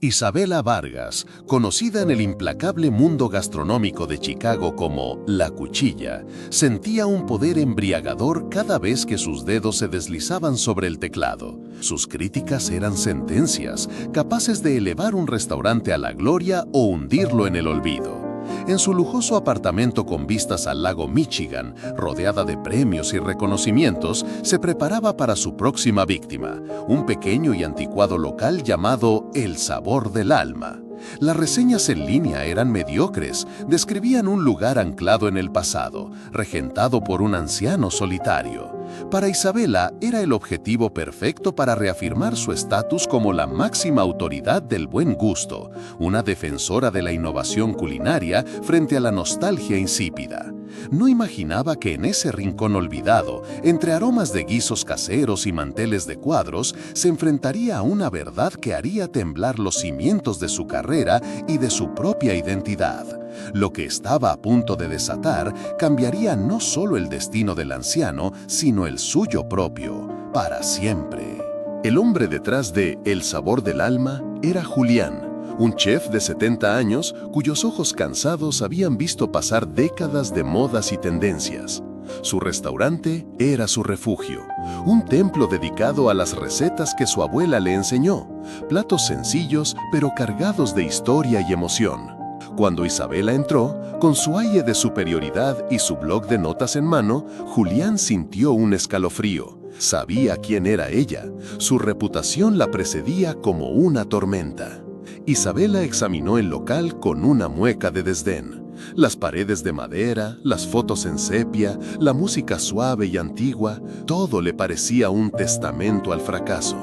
Isabela Vargas, conocida en el implacable mundo gastronómico de Chicago como La Cuchilla, sentía un poder embriagador cada vez que sus dedos se deslizaban sobre el teclado. Sus críticas eran sentencias, capaces de elevar un restaurante a la gloria o hundirlo en el olvido. En su lujoso apartamento con vistas al lago Michigan, rodeada de premios y reconocimientos, se preparaba para su próxima víctima, un pequeño y anticuado local llamado El Sabor del Alma. Las reseñas en línea eran mediocres, describían un lugar anclado en el pasado, regentado por un anciano solitario. Para Isabela era el objetivo perfecto para reafirmar su estatus como la máxima autoridad del buen gusto, una defensora de la innovación culinaria frente a la nostalgia insípida. No imaginaba que en ese rincón olvidado, entre aromas de guisos caseros y manteles de cuadros, se enfrentaría a una verdad que haría temblar los cimientos de su carrera y de su propia identidad. Lo que estaba a punto de desatar cambiaría no solo el destino del anciano, sino el suyo propio, para siempre. El hombre detrás de El Sabor del Alma era Julián, un chef de 70 años cuyos ojos cansados habían visto pasar décadas de modas y tendencias. Su restaurante era su refugio, un templo dedicado a las recetas que su abuela le enseñó, platos sencillos pero cargados de historia y emoción. Cuando Isabela entró, con su aire de superioridad y su bloc de notas en mano, Julián sintió un escalofrío. Sabía quién era ella. Su reputación la precedía como una tormenta. Isabela examinó el local con una mueca de desdén. Las paredes de madera, las fotos en sepia, la música suave y antigua, todo le parecía un testamento al fracaso.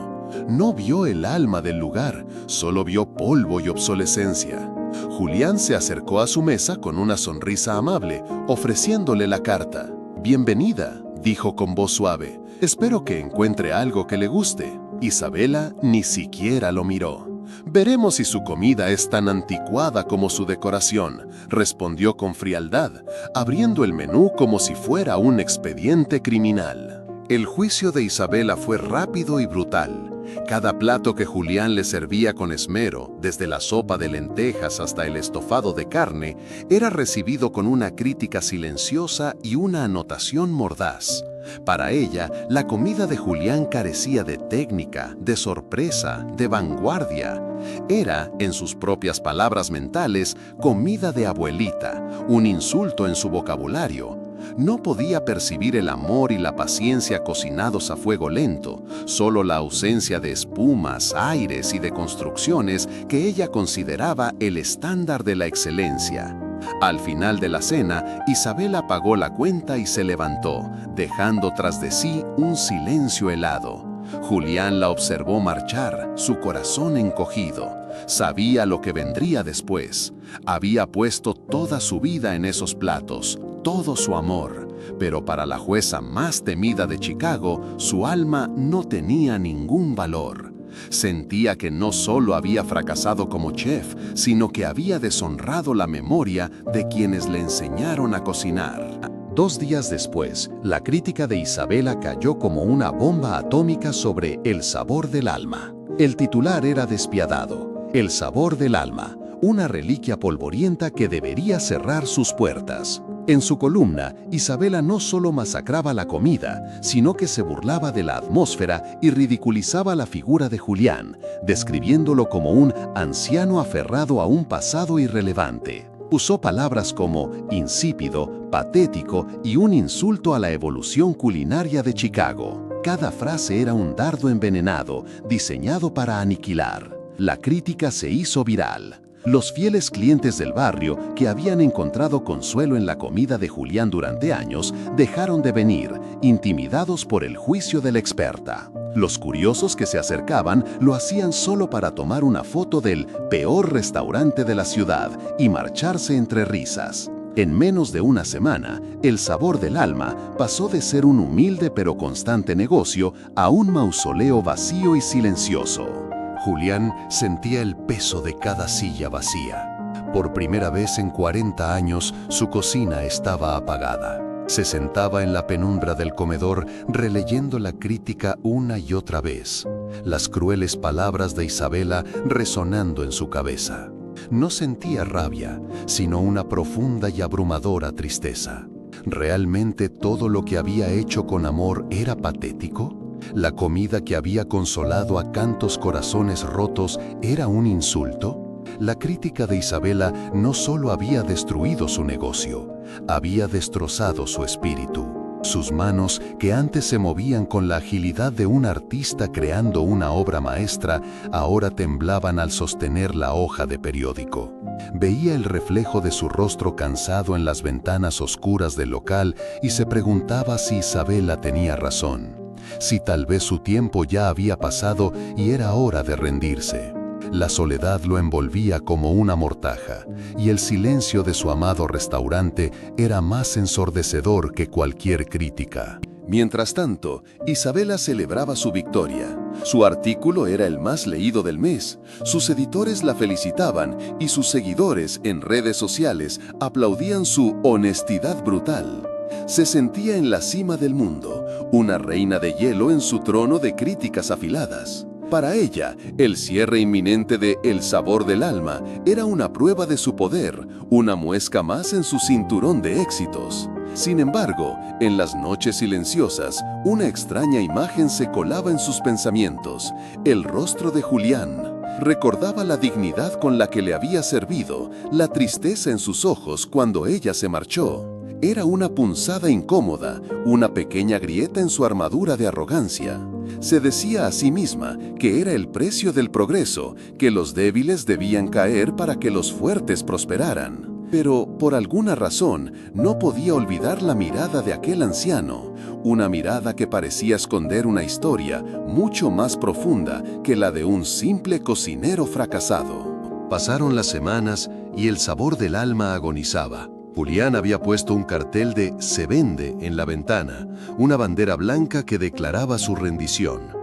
No vio el alma del lugar, solo vio polvo y obsolescencia. Julián se acercó a su mesa con una sonrisa amable, ofreciéndole la carta. «Bienvenida», dijo con voz suave. «Espero que encuentre algo que le guste». Isabela ni siquiera lo miró. «Veremos si su comida es tan anticuada como su decoración», respondió con frialdad, abriendo el menú como si fuera un expediente criminal. El juicio de Isabela fue rápido y brutal. Cada plato que Julián le servía con esmero, desde la sopa de lentejas hasta el estofado de carne, era recibido con una crítica silenciosa y una anotación mordaz. Para ella, la comida de Julián carecía de técnica, de sorpresa, de vanguardia. Era, en sus propias palabras mentales, comida de abuelita, un insulto en su vocabulario. No podía percibir el amor y la paciencia cocinados a fuego lento, solo la ausencia de espumas, aires y de construcciones que ella consideraba el estándar de la excelencia. Al final de la cena, Isabela pagó la cuenta y se levantó, dejando tras de sí un silencio helado. Julián la observó marchar, su corazón encogido. Sabía lo que vendría después. Había puesto toda su vida en esos platos, todo su amor. Pero para la jueza más temida de Chicago, su alma no tenía ningún valor. Sentía que no solo había fracasado como chef, sino que había deshonrado la memoria de quienes le enseñaron a cocinar. 2 días después, la crítica de Isabela cayó como una bomba atómica sobre El Sabor del Alma. El titular era despiadado: El Sabor del Alma, una reliquia polvorienta que debería cerrar sus puertas. En su columna, Isabela no solo masacraba la comida, sino que se burlaba de la atmósfera y ridiculizaba la figura de Julián, describiéndolo como un anciano aferrado a un pasado irrelevante. Usó palabras como insípido, patético y un insulto a la evolución culinaria de Chicago. Cada frase era un dardo envenenado, diseñado para aniquilar. La crítica se hizo viral. Los fieles clientes del barrio, que habían encontrado consuelo en la comida de Julián durante años, dejaron de venir, intimidados por el juicio de la experta. Los curiosos que se acercaban lo hacían solo para tomar una foto del peor restaurante de la ciudad y marcharse entre risas. En menos de una semana, El Sabor del Alma pasó de ser un humilde pero constante negocio a un mausoleo vacío y silencioso. Julián sentía el peso de cada silla vacía. Por primera vez en 40 años, su cocina estaba apagada. Se sentaba en la penumbra del comedor releyendo la crítica una y otra vez, las crueles palabras de Isabela resonando en su cabeza. No sentía rabia, sino una profunda y abrumadora tristeza. ¿Realmente todo lo que había hecho con amor era patético? ¿La comida que había consolado a tantos corazones rotos era un insulto? La crítica de Isabela no solo había destruido su negocio, había destrozado su espíritu. Sus manos, que antes se movían con la agilidad de un artista creando una obra maestra, ahora temblaban al sostener la hoja de periódico. Veía el reflejo de su rostro cansado en las ventanas oscuras del local y se preguntaba si Isabela tenía razón, si tal vez su tiempo ya había pasado y era hora de rendirse. La soledad lo envolvía como una mortaja, y el silencio de su amado restaurante era más ensordecedor que cualquier crítica. Mientras tanto, Isabela celebraba su victoria. Su artículo era el más leído del mes, sus editores la felicitaban y sus seguidores en redes sociales aplaudían su honestidad brutal. Se sentía en la cima del mundo, una reina de hielo en su trono de críticas afiladas. Para ella, el cierre inminente de El sabor del alma era una prueba de su poder, una muesca más en su cinturón de éxitos. Sin embargo, en las noches silenciosas, una extraña imagen se colaba en sus pensamientos, el rostro de Julián. Recordaba la dignidad con la que le había servido, la tristeza en sus ojos cuando ella se marchó. Era una punzada incómoda, una pequeña grieta en su armadura de arrogancia. Se decía a sí misma que era el precio del progreso, que los débiles debían caer para que los fuertes prosperaran. Pero, por alguna razón, no podía olvidar la mirada de aquel anciano, una mirada que parecía esconder una historia mucho más profunda que la de un simple cocinero fracasado. Pasaron las semanas y el sabor del alma agonizaba. Julián había puesto un cartel de "Se vende" en la ventana, una bandera blanca que declaraba su rendición.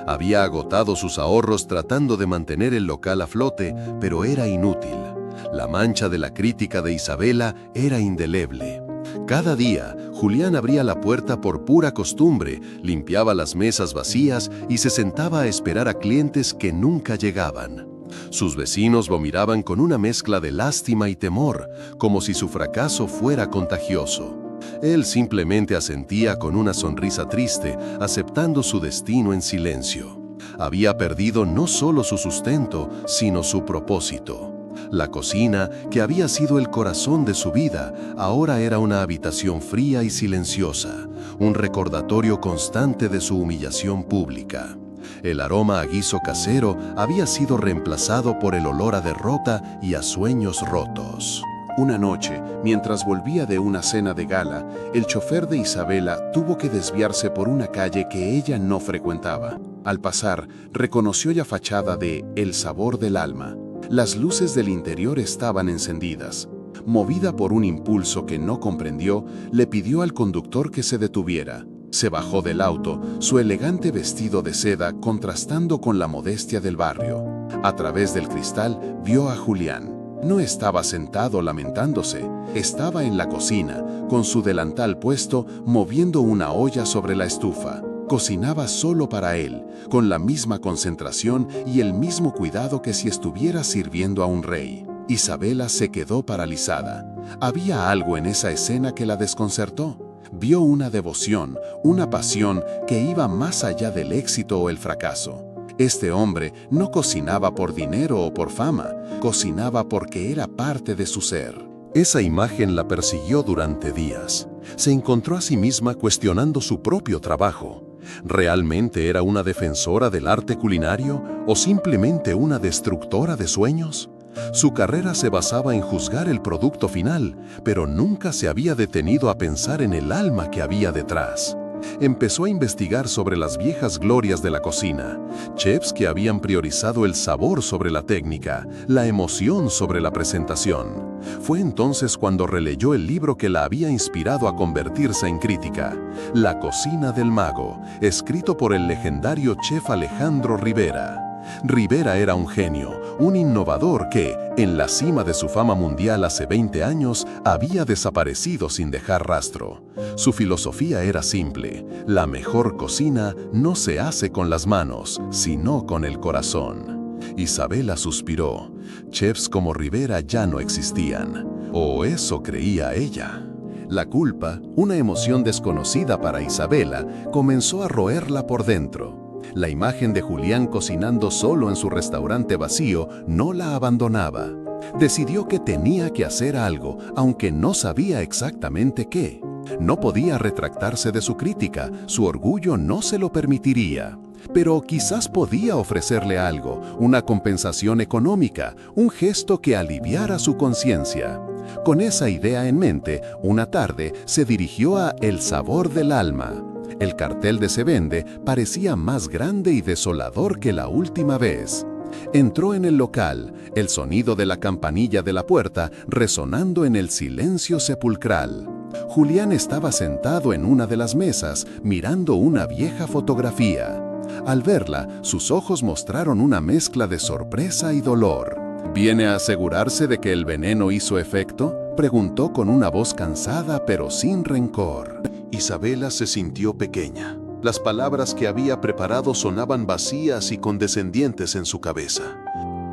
Había agotado sus ahorros tratando de mantener el local a flote, pero era inútil. La mancha de la crítica de Isabela era indeleble. Cada día, Julián abría la puerta por pura costumbre, limpiaba las mesas vacías y se sentaba a esperar a clientes que nunca llegaban. Sus vecinos lo miraban con una mezcla de lástima y temor, como si su fracaso fuera contagioso. Él simplemente asentía con una sonrisa triste, aceptando su destino en silencio. Había perdido no solo su sustento, sino su propósito. La cocina, que había sido el corazón de su vida, ahora era una habitación fría y silenciosa, un recordatorio constante de su humillación pública. El aroma a guiso casero había sido reemplazado por el olor a derrota y a sueños rotos. Una noche, mientras volvía de una cena de gala, el chofer de Isabela tuvo que desviarse por una calle que ella no frecuentaba. Al pasar, reconoció la fachada de El sabor del alma. Las luces del interior estaban encendidas. Movida por un impulso que no comprendió, le pidió al conductor que se detuviera. Se bajó del auto, su elegante vestido de seda contrastando con la modestia del barrio. A través del cristal vio a Julián. No estaba sentado lamentándose, estaba en la cocina, con su delantal puesto, moviendo una olla sobre la estufa. Cocinaba solo para él, con la misma concentración y el mismo cuidado que si estuviera sirviendo a un rey. Isabela se quedó paralizada. Había algo en esa escena que la desconcertó. Vio una devoción, una pasión que iba más allá del éxito o el fracaso. Este hombre no cocinaba por dinero o por fama, cocinaba porque era parte de su ser. Esa imagen la persiguió durante días. Se encontró a sí misma cuestionando su propio trabajo. ¿Realmente era una defensora del arte culinario o simplemente una destructora de sueños? Su carrera se basaba en juzgar el producto final, pero nunca se había detenido a pensar en el alma que había detrás. Empezó a investigar sobre las viejas glorias de la cocina, chefs que habían priorizado el sabor sobre la técnica, la emoción sobre la presentación. Fue entonces cuando releyó el libro que la había inspirado a convertirse en crítica, La cocina del mago, escrito por el legendario chef Alejandro Rivera. Rivera era un genio, un innovador que, en la cima de su fama mundial hace 20 años, había desaparecido sin dejar rastro. Su filosofía era simple: la mejor cocina no se hace con las manos, sino con el corazón. Isabela suspiró. Chefs como Rivera ya no existían, o eso creía ella. La culpa, una emoción desconocida para Isabela, comenzó a roerla por dentro. La imagen de Julián cocinando solo en su restaurante vacío no la abandonaba. Decidió que tenía que hacer algo, aunque no sabía exactamente qué. No podía retractarse de su crítica, su orgullo no se lo permitiría. Pero quizás podía ofrecerle algo, una compensación económica, un gesto que aliviara su conciencia. Con esa idea en mente, una tarde se dirigió a El Sabor del Alma. El cartel de Se Vende parecía más grande y desolador que la última vez. Entró en el local, el sonido de la campanilla de la puerta resonando en el silencio sepulcral. Julián estaba sentado en una de las mesas, mirando una vieja fotografía. Al verla, sus ojos mostraron una mezcla de sorpresa y dolor. ¿Viene a asegurarse de que el veneno hizo efecto?, preguntó con una voz cansada pero sin rencor. Isabela se sintió pequeña. Las palabras que había preparado sonaban vacías y condescendientes en su cabeza.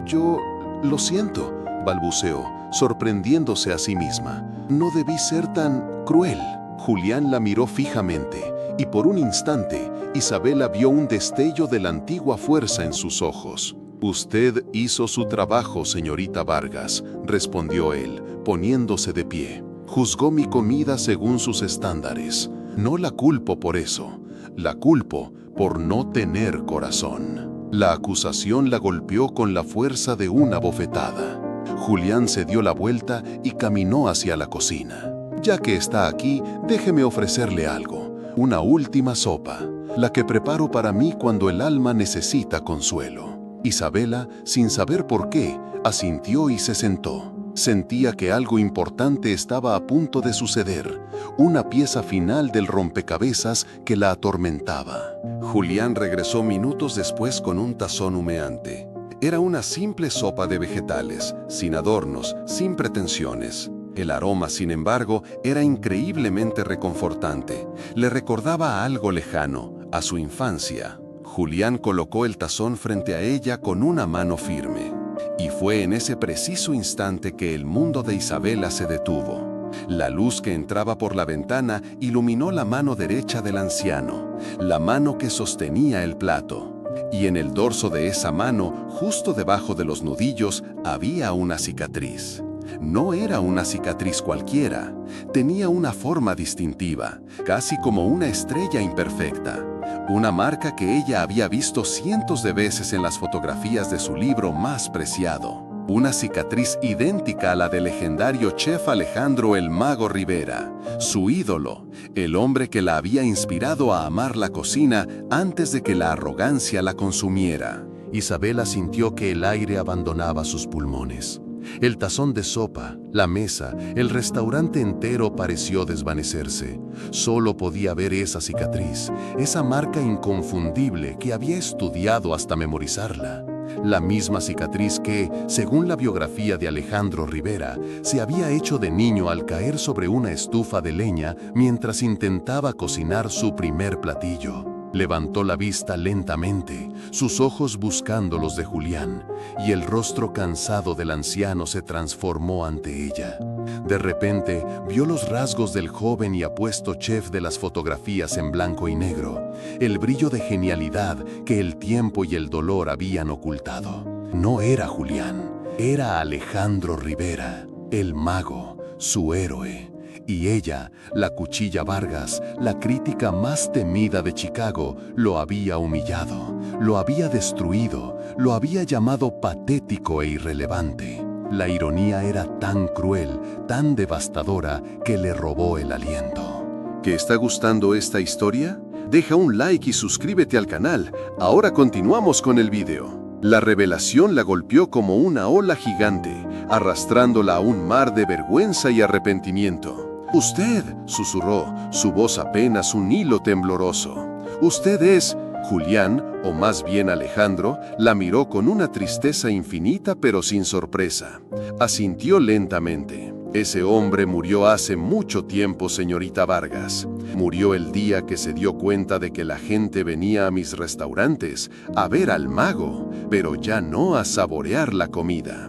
Yo lo siento, balbuceó, sorprendiéndose a sí misma. No debí ser tan cruel. Julián la miró fijamente, y por un instante, Isabela vio un destello de la antigua fuerza en sus ojos. Usted hizo su trabajo, señorita Vargas, respondió él, poniéndose de pie. Juzgó mi comida según sus estándares. No la culpo por eso. La culpo por no tener corazón. La acusación la golpeó con la fuerza de una bofetada. Julián se dio la vuelta y caminó hacia la cocina. Ya que está aquí, déjeme ofrecerle algo. Una última sopa, la que preparo para mí cuando el alma necesita consuelo. Isabela, sin saber por qué, asintió y se sentó. Sentía que algo importante estaba a punto de suceder, una pieza final del rompecabezas que la atormentaba. Julián regresó minutos después con un tazón humeante. Era una simple sopa de vegetales, sin adornos, sin pretensiones. El aroma, sin embargo, era increíblemente reconfortante. Le recordaba a algo lejano, a su infancia. Julián colocó el tazón frente a ella con una mano firme. Y fue en ese preciso instante que el mundo de Isabela se detuvo. La luz que entraba por la ventana iluminó la mano derecha del anciano, la mano que sostenía el plato. Y en el dorso de esa mano, justo debajo de los nudillos, había una cicatriz. No era una cicatriz cualquiera, tenía una forma distintiva, casi como una estrella imperfecta. Una marca que ella había visto cientos de veces en las fotografías de su libro más preciado. Una cicatriz idéntica a la del legendario chef Alejandro el Mago Rivera, su ídolo, el hombre que la había inspirado a amar la cocina antes de que la arrogancia la consumiera. Isabela sintió que el aire abandonaba sus pulmones. El tazón de sopa, la mesa, el restaurante entero pareció desvanecerse. Solo podía ver esa cicatriz, esa marca inconfundible que había estudiado hasta memorizarla. La misma cicatriz que, según la biografía de Alejandro Rivera, se había hecho de niño al caer sobre una estufa de leña mientras intentaba cocinar su primer platillo. Levantó la vista lentamente, sus ojos buscando los de Julián, y el rostro cansado del anciano se transformó ante ella. De repente, vio los rasgos del joven y apuesto chef de las fotografías en blanco y negro, el brillo de genialidad que el tiempo y el dolor habían ocultado. No era Julián, era Alejandro Rivera, el mago, su héroe. Y ella, la Cuchilla Vargas, la crítica más temida de Chicago, lo había humillado, lo había destruido, lo había llamado patético e irrelevante. La ironía era tan cruel, tan devastadora, que le robó el aliento. ¿Te está gustando esta historia? Deja un like y suscríbete al canal. Ahora continuamos con el video. La revelación la golpeó como una ola gigante, arrastrándola a un mar de vergüenza y arrepentimiento. «Usted», susurró, su voz apenas un hilo tembloroso. «Usted es Julián, o más bien Alejandro, la miró con una tristeza infinita pero sin sorpresa. Asintió lentamente. Ese hombre murió hace mucho tiempo, señorita Vargas. Murió el día que se dio cuenta de que la gente venía a mis restaurantes a ver al mago, pero ya no a saborear la comida.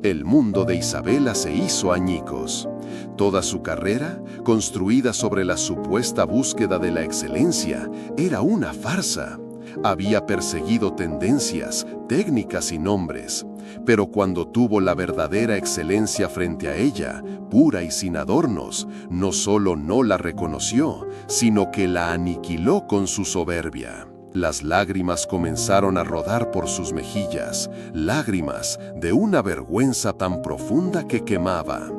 El mundo de Isabela se hizo añicos. Toda su carrera, construida sobre la supuesta búsqueda de la excelencia, era una farsa. Había perseguido tendencias, técnicas y nombres, pero cuando tuvo la verdadera excelencia frente a ella, pura y sin adornos, no solo no la reconoció, sino que la aniquiló con su soberbia. Las lágrimas comenzaron a rodar por sus mejillas, lágrimas de una vergüenza tan profunda que quemaba.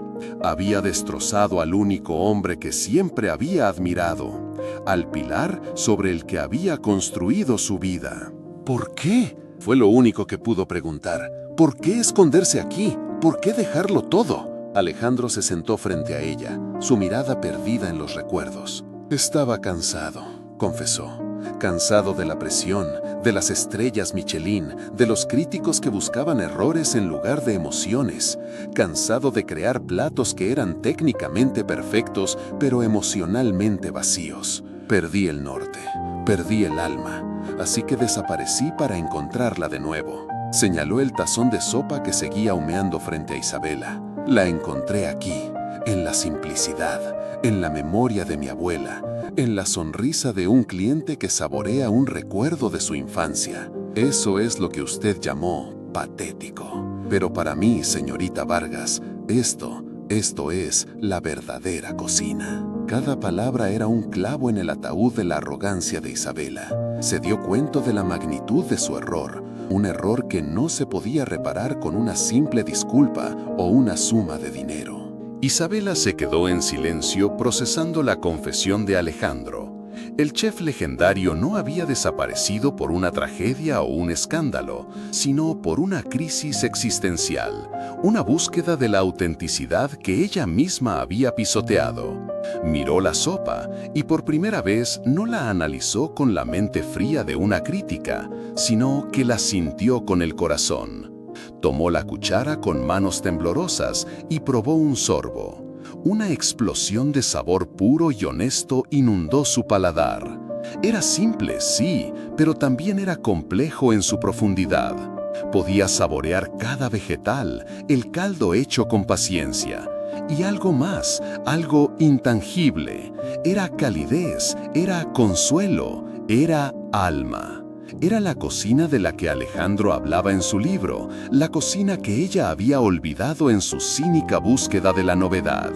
Había destrozado al único hombre que siempre había admirado, al pilar sobre el que había construido su vida. ¿Por qué? Fue lo único que pudo preguntar. ¿Por qué esconderse aquí? ¿Por qué dejarlo todo? Alejandro se sentó frente a ella, su mirada perdida en los recuerdos. Estaba cansado, confesó. Cansado de la presión, de las estrellas Michelin, de los críticos que buscaban errores en lugar de emociones. Cansado de crear platos que eran técnicamente perfectos, pero emocionalmente vacíos. Perdí el norte, perdí el alma, así que desaparecí para encontrarla de nuevo. Señaló el tazón de sopa que seguía humeando frente a Isabela. La encontré aquí, en la simplicidad, en la memoria de mi abuela, en la sonrisa de un cliente que saborea un recuerdo de su infancia. Eso es lo que usted llamó patético. Pero para mí, señorita Vargas, esto es la verdadera cocina. Cada palabra era un clavo en el ataúd de la arrogancia de Isabela. Se dio cuenta de la magnitud de su error, un error que no se podía reparar con una simple disculpa o una suma de dinero. Isabela se quedó en silencio procesando la confesión de Alejandro. El chef legendario no había desaparecido por una tragedia o un escándalo, sino por una crisis existencial, una búsqueda de la autenticidad que ella misma había pisoteado. Miró la sopa y por primera vez no la analizó con la mente fría de una crítica, sino que la sintió con el corazón. Tomó la cuchara con manos temblorosas y probó un sorbo. Una explosión de sabor puro y honesto inundó su paladar. Era simple, sí, pero también era complejo en su profundidad. Podía saborear cada vegetal, el caldo hecho con paciencia. Y algo más, algo intangible. Era calidez, era consuelo, era alma. Era la cocina de la que Alejandro hablaba en su libro, la cocina que ella había olvidado en su cínica búsqueda de la novedad.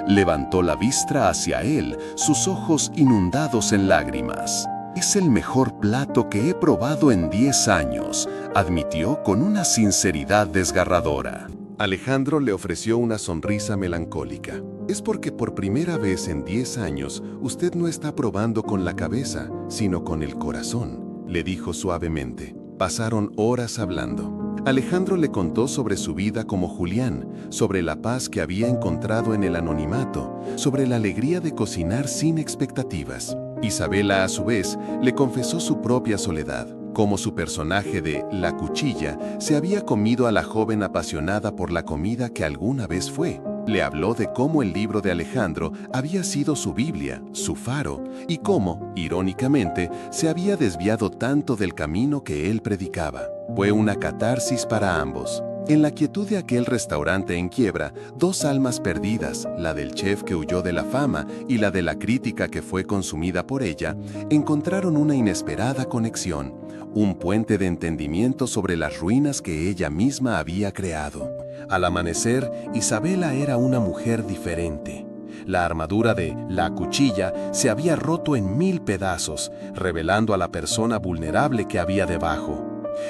Levantó la vista hacia él, sus ojos inundados en lágrimas. «Es el mejor plato que he probado en 10 años», admitió con una sinceridad desgarradora. Alejandro le ofreció una sonrisa melancólica. «Es porque por primera vez en 10 años usted no está probando con la cabeza, sino con el corazón», le dijo suavemente. Pasaron horas hablando. Alejandro le contó sobre su vida como Julián, sobre la paz que había encontrado en el anonimato, sobre la alegría de cocinar sin expectativas. Isabela, a su vez, le confesó su propia soledad, cómo su personaje de La Cuchilla se había comido a la joven apasionada por la comida que alguna vez fue. Le habló de cómo el libro de Alejandro había sido su Biblia, su faro, y cómo, irónicamente, se había desviado tanto del camino que él predicaba. Fue una catarsis para ambos. En la quietud de aquel restaurante en quiebra, dos almas perdidas, la del chef que huyó de la fama y la de la crítica que fue consumida por ella, encontraron una inesperada conexión, un puente de entendimiento sobre las ruinas que ella misma había creado. Al amanecer, Isabela era una mujer diferente. La armadura de La Cuchilla se había roto en 1000 pedazos, revelando a la persona vulnerable que había debajo.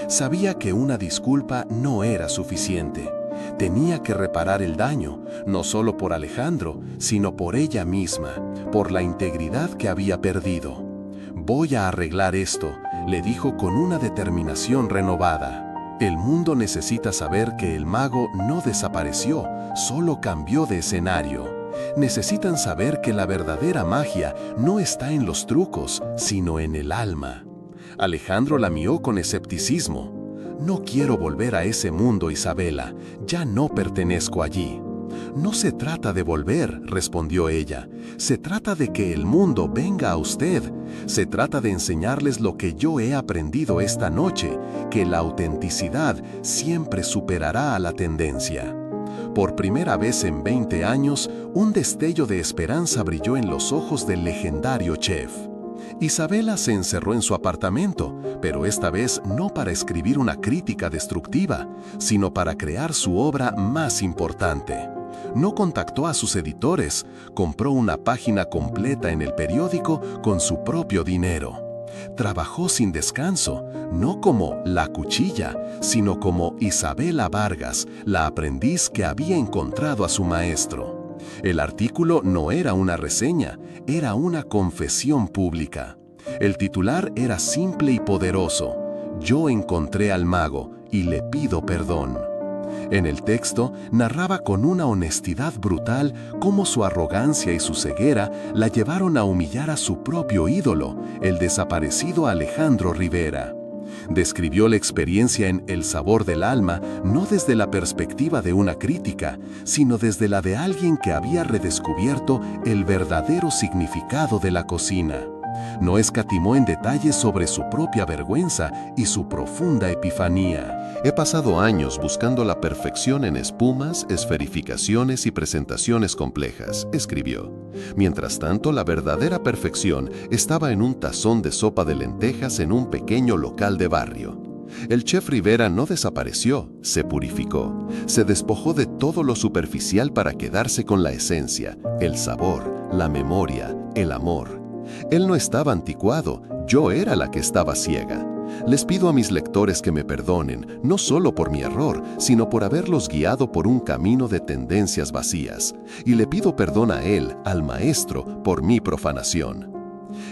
Sabía que una disculpa no era suficiente. Tenía que reparar el daño, no solo por Alejandro, sino por ella misma, por la integridad que había perdido. «Voy a arreglar esto», le dijo con una determinación renovada. El mundo necesita saber que el mago no desapareció, solo cambió de escenario. Necesitan saber que la verdadera magia no está en los trucos, sino en el alma. Alejandro la miró con escepticismo. «No quiero volver a ese mundo, Isabela. Ya no pertenezco allí». «No se trata de volver», respondió ella. «Se trata de que el mundo venga a usted. Se trata de enseñarles lo que yo he aprendido esta noche, que la autenticidad siempre superará a la tendencia». Por primera vez en 20 años, un destello de esperanza brilló en los ojos del legendario chef. Isabela se encerró en su apartamento, pero esta vez no para escribir una crítica destructiva, sino para crear su obra más importante. No contactó a sus editores, compró una página completa en el periódico con su propio dinero. Trabajó sin descanso, no como La Cuchilla, sino como Isabela Vargas, la aprendiz que había encontrado a su maestro. El artículo no era una reseña, era una confesión pública. El titular era simple y poderoso: «Yo encontré al mago y le pido perdón». En el texto narraba con una honestidad brutal cómo su arrogancia y su ceguera la llevaron a humillar a su propio ídolo, el desaparecido Alejandro Rivera. Describió la experiencia en El sabor del alma no desde la perspectiva de una crítica, sino desde la de alguien que había redescubierto el verdadero significado de la cocina. No escatimó en detalles sobre su propia vergüenza y su profunda epifanía. «He pasado años buscando la perfección en espumas, esferificaciones y presentaciones complejas», escribió. Mientras tanto, la verdadera perfección estaba en un tazón de sopa de lentejas en un pequeño local de barrio. El chef Rivera no desapareció, se purificó. Se despojó de todo lo superficial para quedarse con la esencia, el sabor, la memoria, el amor. Él no estaba anticuado, yo era la que estaba ciega. Les pido a mis lectores que me perdonen, no solo por mi error, sino por haberlos guiado por un camino de tendencias vacías. Y le pido perdón a él, al maestro, por mi profanación.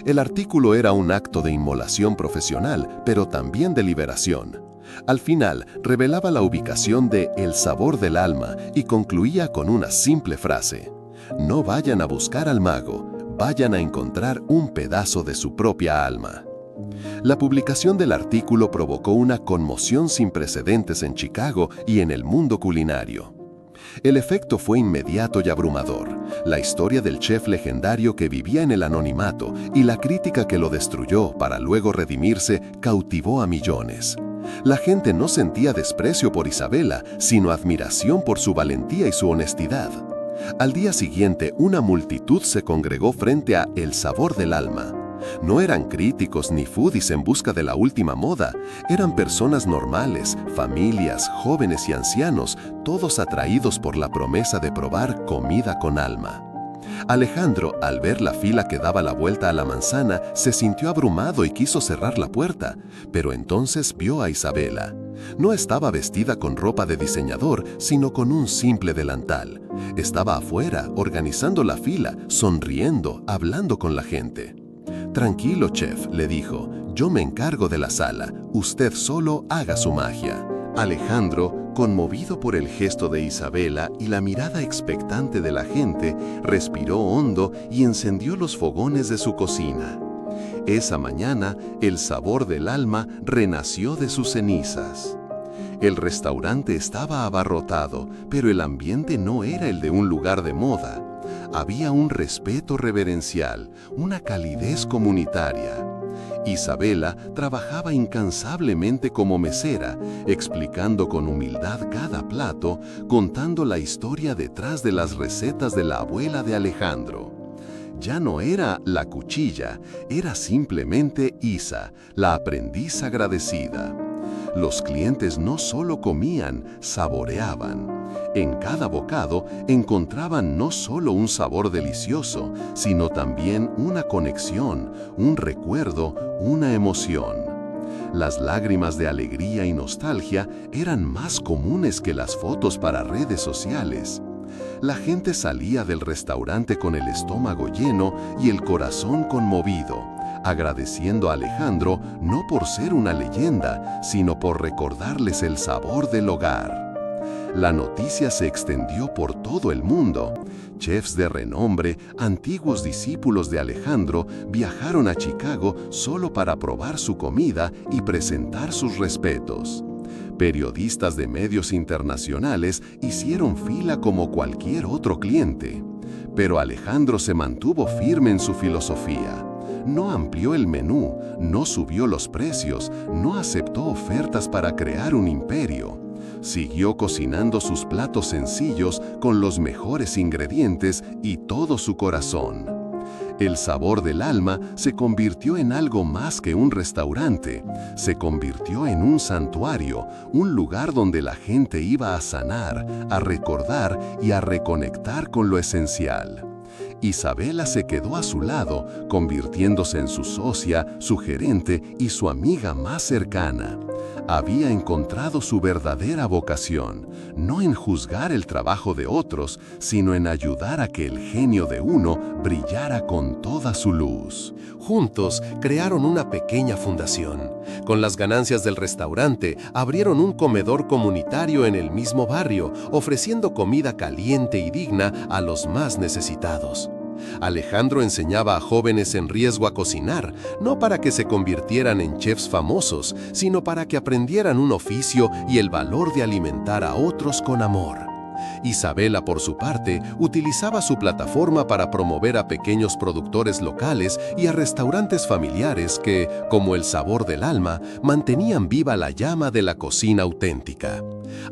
El artículo era un acto de inmolación profesional, pero también de liberación. Al final, revelaba la ubicación de El sabor del alma y concluía con una simple frase: «No vayan a buscar al mago, vayan a encontrar un pedazo de su propia alma». La publicación del artículo provocó una conmoción sin precedentes en Chicago y en el mundo culinario. El efecto fue inmediato y abrumador. La historia del chef legendario que vivía en el anonimato y la crítica que lo destruyó para luego redimirse cautivó a millones. La gente no sentía desprecio por Isabela, sino admiración por su valentía y su honestidad. Al día siguiente, una multitud se congregó frente a El sabor del alma. No eran críticos ni foodies en busca de la última moda, eran personas normales, familias, jóvenes y ancianos, todos atraídos por la promesa de probar comida con alma. Alejandro, al ver la fila que daba la vuelta a la manzana, se sintió abrumado y quiso cerrar la puerta, pero entonces vio a Isabela. No estaba vestida con ropa de diseñador, sino con un simple delantal. Estaba afuera, organizando la fila, sonriendo, hablando con la gente. «Tranquilo, chef», le dijo, «yo me encargo de la sala, usted solo haga su magia». Alejandro, conmovido por el gesto de Isabela y la mirada expectante de la gente, respiró hondo y encendió los fogones de su cocina. Esa mañana, El sabor del alma renació de sus cenizas. El restaurante estaba abarrotado, pero el ambiente no era el de un lugar de moda. Había un respeto reverencial, una calidez comunitaria. Isabela trabajaba incansablemente como mesera, explicando con humildad cada plato, contando la historia detrás de las recetas de la abuela de Alejandro. Ya no era La Cuchilla, era simplemente Isa, la aprendiz agradecida. Los clientes no solo comían, saboreaban. En cada bocado encontraban no solo un sabor delicioso, sino también una conexión, un recuerdo, una emoción. Las lágrimas de alegría y nostalgia eran más comunes que las fotos para redes sociales. La gente salía del restaurante con el estómago lleno y el corazón conmovido, agradeciendo a Alejandro no por ser una leyenda, sino por recordarles el sabor del hogar. La noticia se extendió por todo el mundo. Chefs de renombre, antiguos discípulos de Alejandro, viajaron a Chicago solo para probar su comida y presentar sus respetos. Periodistas de medios internacionales hicieron fila como cualquier otro cliente. Pero Alejandro se mantuvo firme en su filosofía. No amplió el menú, no subió los precios, no aceptó ofertas para crear un imperio. Siguió cocinando sus platos sencillos con los mejores ingredientes y todo su corazón. El Sabor del Alma se convirtió en algo más que un restaurante. Se convirtió en un santuario, un lugar donde la gente iba a sanar, a recordar y a reconectar con lo esencial. Isabela se quedó a su lado, convirtiéndose en su socia, su gerente y su amiga más cercana. Había encontrado su verdadera vocación, no en juzgar el trabajo de otros, sino en ayudar a que el genio de uno brillara con toda su luz. Juntos crearon una pequeña fundación. Con las ganancias del restaurante, abrieron un comedor comunitario en el mismo barrio, ofreciendo comida caliente y digna a los más necesitados. Alejandro enseñaba a jóvenes en riesgo a cocinar, no para que se convirtieran en chefs famosos, sino para que aprendieran un oficio y el valor de alimentar a otros con amor. Isabela, por su parte, utilizaba su plataforma para promover a pequeños productores locales y a restaurantes familiares que, como el Sabor del Alma, mantenían viva la llama de la cocina auténtica.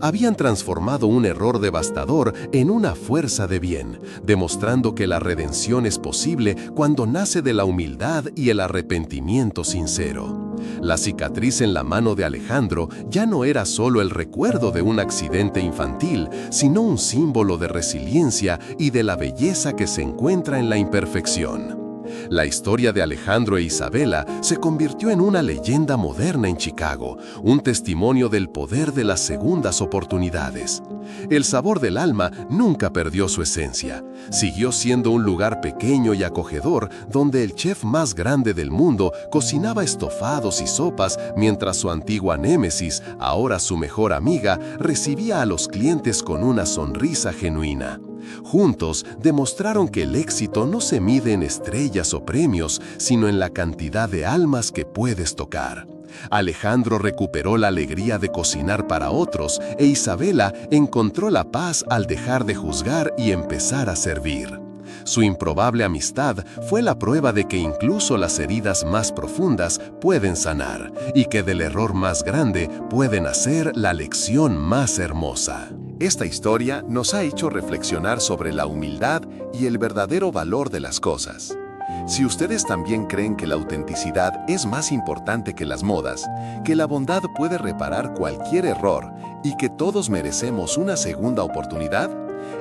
Habían transformado un error devastador en una fuerza de bien, demostrando que la redención es posible cuando nace de la humildad y el arrepentimiento sincero. La cicatriz en la mano de Alejandro ya no era solo el recuerdo de un accidente infantil, sino un símbolo de resiliencia y de la belleza que se encuentra en la imperfección. La historia de Alejandro e Isabela se convirtió en una leyenda moderna en Chicago, un testimonio del poder de las segundas oportunidades. El Sabor del Alma nunca perdió su esencia. Siguió siendo un lugar pequeño y acogedor donde el chef más grande del mundo cocinaba estofados y sopas mientras su antigua némesis, ahora su mejor amiga, recibía a los clientes con una sonrisa genuina. Juntos demostraron que el éxito no se mide en estrellas o premios, sino en la cantidad de almas que puedes tocar. Alejandro recuperó la alegría de cocinar para otros e Isabela encontró la paz al dejar de juzgar y empezar a servir. Su improbable amistad fue la prueba de que incluso las heridas más profundas pueden sanar y que del error más grande puede nacer la lección más hermosa. Esta historia nos ha hecho reflexionar sobre la humildad y el verdadero valor de las cosas. Si ustedes también creen que la autenticidad es más importante que las modas, que la bondad puede reparar cualquier error y que todos merecemos una segunda oportunidad,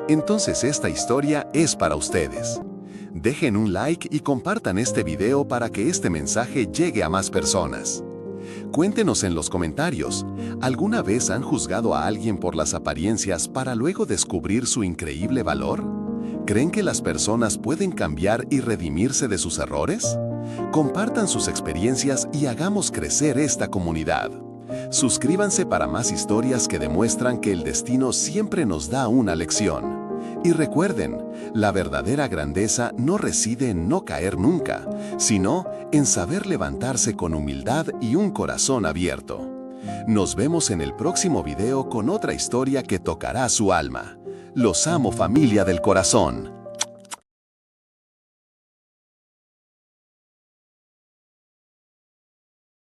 entonces esta historia es para ustedes. Dejen un like y compartan este video para que este mensaje llegue a más personas. Cuéntenos en los comentarios, ¿alguna vez han juzgado a alguien por las apariencias para luego descubrir su increíble valor? ¿Creen que las personas pueden cambiar y redimirse de sus errores? Compartan sus experiencias y hagamos crecer esta comunidad. Suscríbanse para más historias que demuestran que el destino siempre nos da una lección. Y recuerden, la verdadera grandeza no reside en no caer nunca, sino en saber levantarse con humildad y un corazón abierto. Nos vemos en el próximo video con otra historia que tocará su alma. Los amo, familia del corazón.